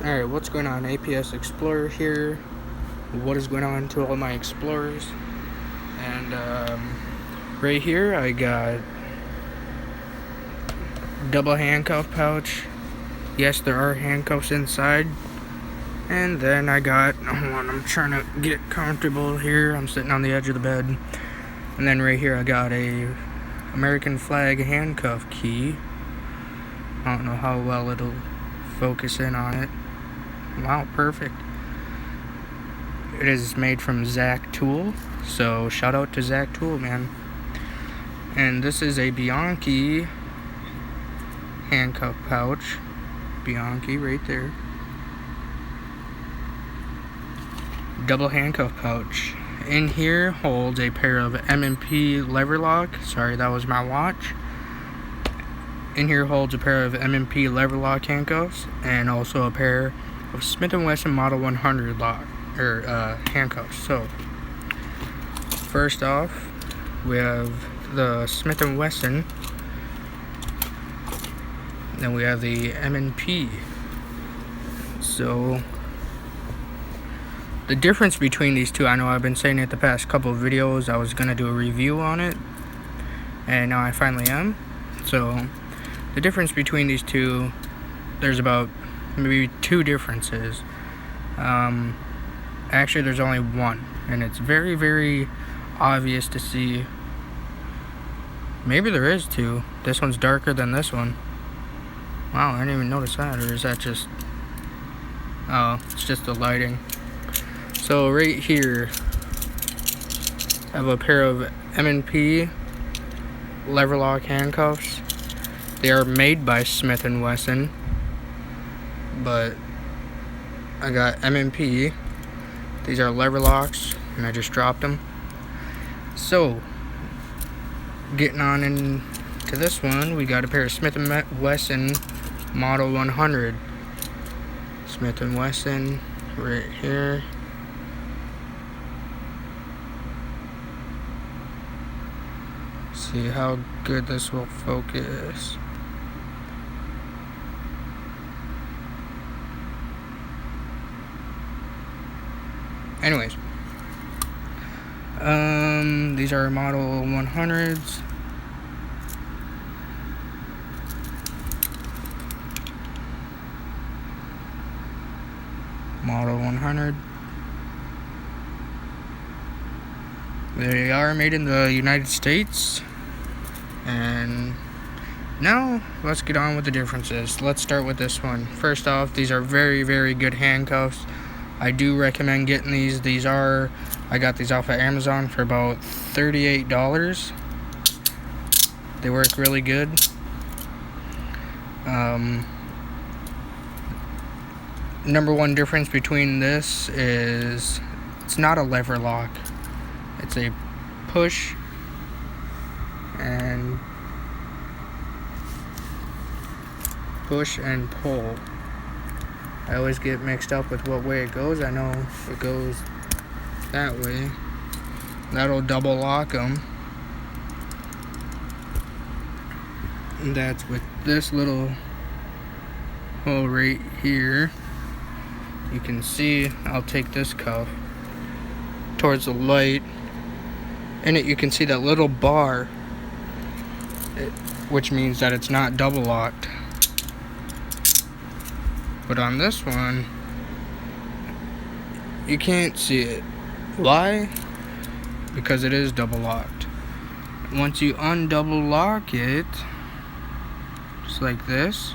Alright, what's going on? APS Explorer here. What is going on to all my explorers? And right here I got double handcuff pouch. Yes, there are handcuffs inside. And then I got, hold on, I'm trying to get comfortable here. I'm sitting on the edge of the bed. And then right here I got a American flag handcuff key. I don't know how well it'll focus in on it. Wow, perfect. It is made from Zach Tool, so shout out to Zach Tool, man. And this is a Bianchi handcuff pouch. Bianchi right there. Double handcuff pouch. In here holds a pair of M&P lever lock. Sorry, that was my watch. In here holds a pair of M&P lever lock handcuffs and also a pair of Smith and Wesson Model 100 handcuffs. So first off, we have the Smith and Wesson. Then we have the M&P. So the difference between these two, I know I've been saying it the past couple of videos. I was gonna do a review on it, and now I finally am. So the difference between these two, there's about maybe two differences. Actually, there's only one, and it's very, very obvious to see. Maybe there is two. This one's darker than this one. Wow, I didn't even notice that. Or is that just... oh, it's just the lighting. So right here, I have a pair of M&P lever lock handcuffs. They are made by Smith and Wesson, but I got M&P. These are lever locks, and I just dropped them. So, getting on into this one, we got a pair of Smith and Wesson Model 100. Smith and Wesson, right here. See how good this will focus. Anyways, these are Model 100s. Model 100. They are made in the United States. And now let's get on with the differences. Let's start with this one. First off, these are very, very good handcuffs. I do recommend getting these. I got these off of Amazon for about $38. They work really good. Number one difference between this is it's not a lever lock. It's a push and pull. I always get mixed up with what way it goes. I know it goes that way. That'll double lock them. And that's with this little hole right here. You can see, I'll take this cuff towards the light. In it you can see that little bar, which means that it's not double locked. But on this one, you can't see it. Why? Because it is double locked. Once you undouble lock it, just like this,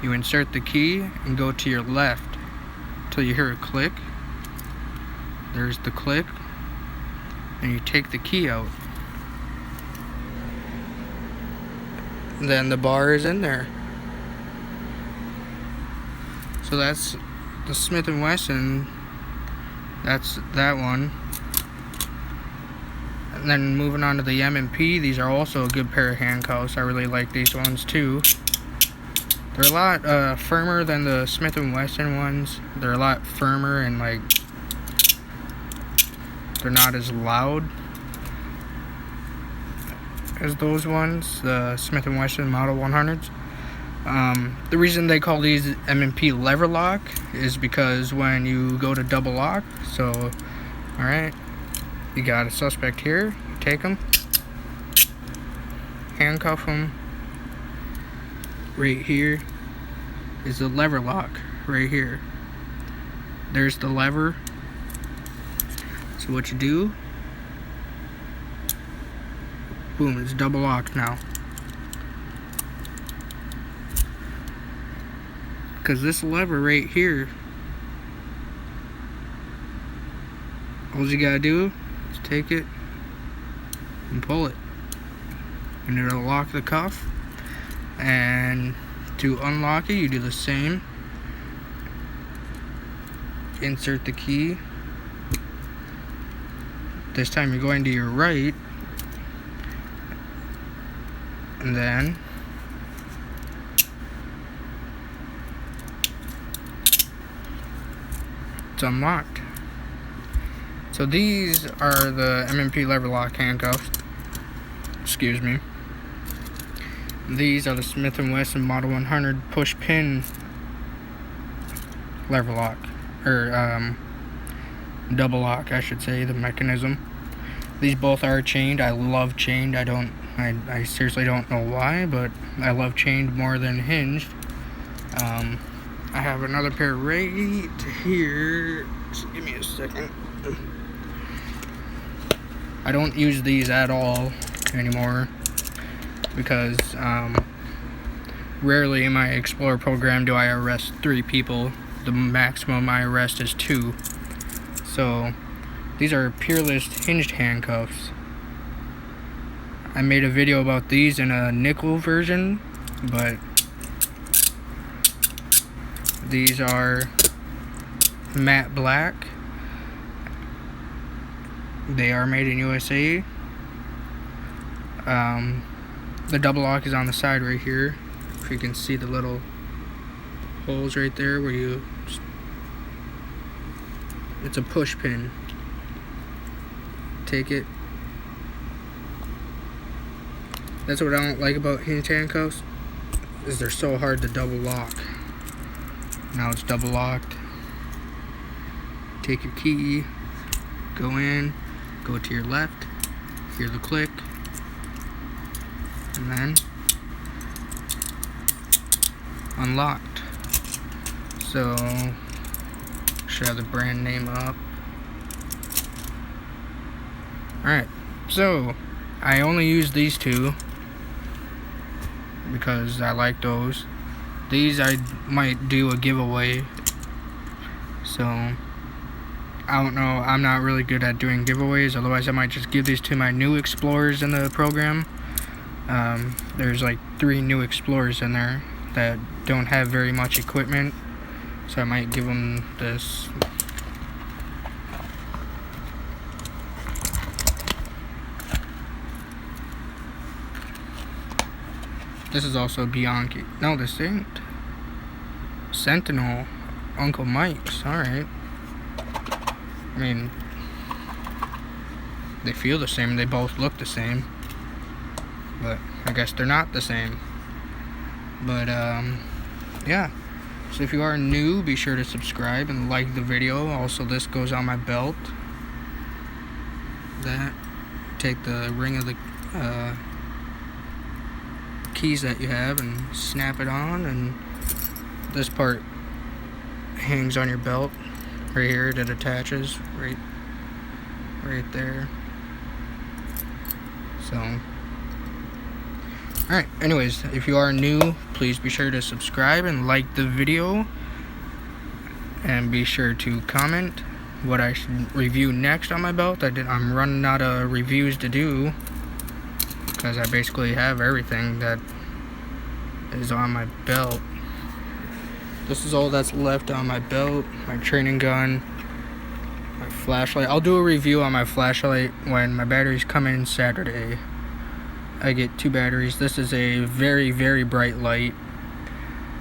you insert the key and go to your left till you hear a click. There's the click, and you take the key out. Then the bar is in there. So that's the Smith and Wesson. That's that one. And then moving on to the M&P, these are also a good pair of handcuffs. I really like these ones too. They're a lot firmer than the Smith and Wesson ones. They're a lot firmer and like they're not as loud as those ones, the Smith and Wesson Model 100s. The reason they call these M&P lever lock is because when you go to double lock, so, alright, you got a suspect here, you take him, handcuff him, right here is the lever lock, right here. There's the lever. So what you do, boom, it's double locked now. Because this lever right here, all you gotta do is take it and pull it, and it'll lock the cuff. And to unlock it, you do the same. Insert the key. This time you're going to your right, and then it's unlocked. So these are the M&P lever lock handcuffs. Excuse me. These are the Smith and Wesson Model 100 push pin lever lock, or double lock, I should say, the mechanism. These both are chained. I love chained. I seriously don't know why, but I love chained more than hinged. I have another pair right here. Just give me a second. I don't use these at all anymore because rarely in my Explorer program do I arrest 3 people. The maximum I arrest is 2. So these are Peerless hinged handcuffs. I made a video about these in a nickel version, but these are matte black. They are made in USA. The double lock is on the side right here. If you can see the little holes right there where you just, it's a push pin. Take it. That's what I don't like about hinge handcuffs, is they're so hard to double lock. Now it's double locked. Take your key, go in, go to your left, hear the click, and then unlocked. So should have the brand name up. Alright, so I only use these 2 because I like those. These I might do a giveaway, so I don't know, I'm not really good at doing giveaways, otherwise I might just give these to my new Explorers in the program. There's like 3 new Explorers in there that don't have very much equipment, so I might give them this. This is also Bianchi. No, this ain't. Sentinel. Uncle Mike's. Alright. I mean, they feel the same. They both look the same. But I guess they're not the same. But, yeah. So if you are new, be sure to subscribe and like the video. Also, this goes on my belt. That. Take the ring of the, keys that you have and snap it on, and this part hangs on your belt right here. That attaches right there. So alright, anyways, if you are new, please be sure to subscribe and like the video, and be sure to comment what I should review next on my belt. I'm running out of reviews to do because I basically have everything that is on my belt. This is all that's left on my belt. My training gun, my flashlight. I'll do a review on my flashlight when my batteries come in Saturday. I get 2 batteries. This is a very, very bright light.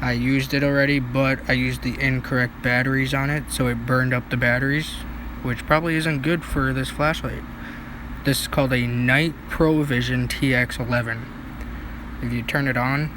I used it already, but I used the incorrect batteries on it, so it burned up the batteries, which probably isn't good for this flashlight. This is called a Night Pro Vision TX11. If you turn it on,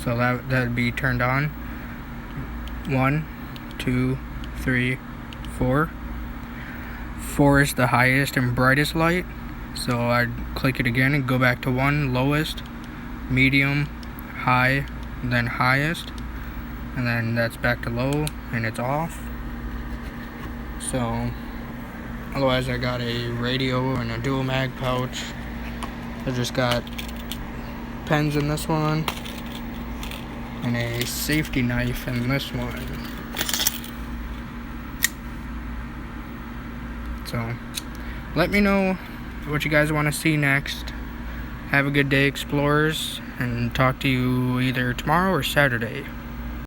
So that'd be turned on. 1, 2, 3, 4. 4 is the highest and brightest light. So I'd click it again and go back to 1, lowest, medium, high, then highest, and then that's back to low, and it's off. So otherwise I got a radio and a dual mag pouch. I just got pens in this one and a safety knife in this one. So let me know what you guys want to see next. Have a good day, explorers, and talk to you either tomorrow or Saturday.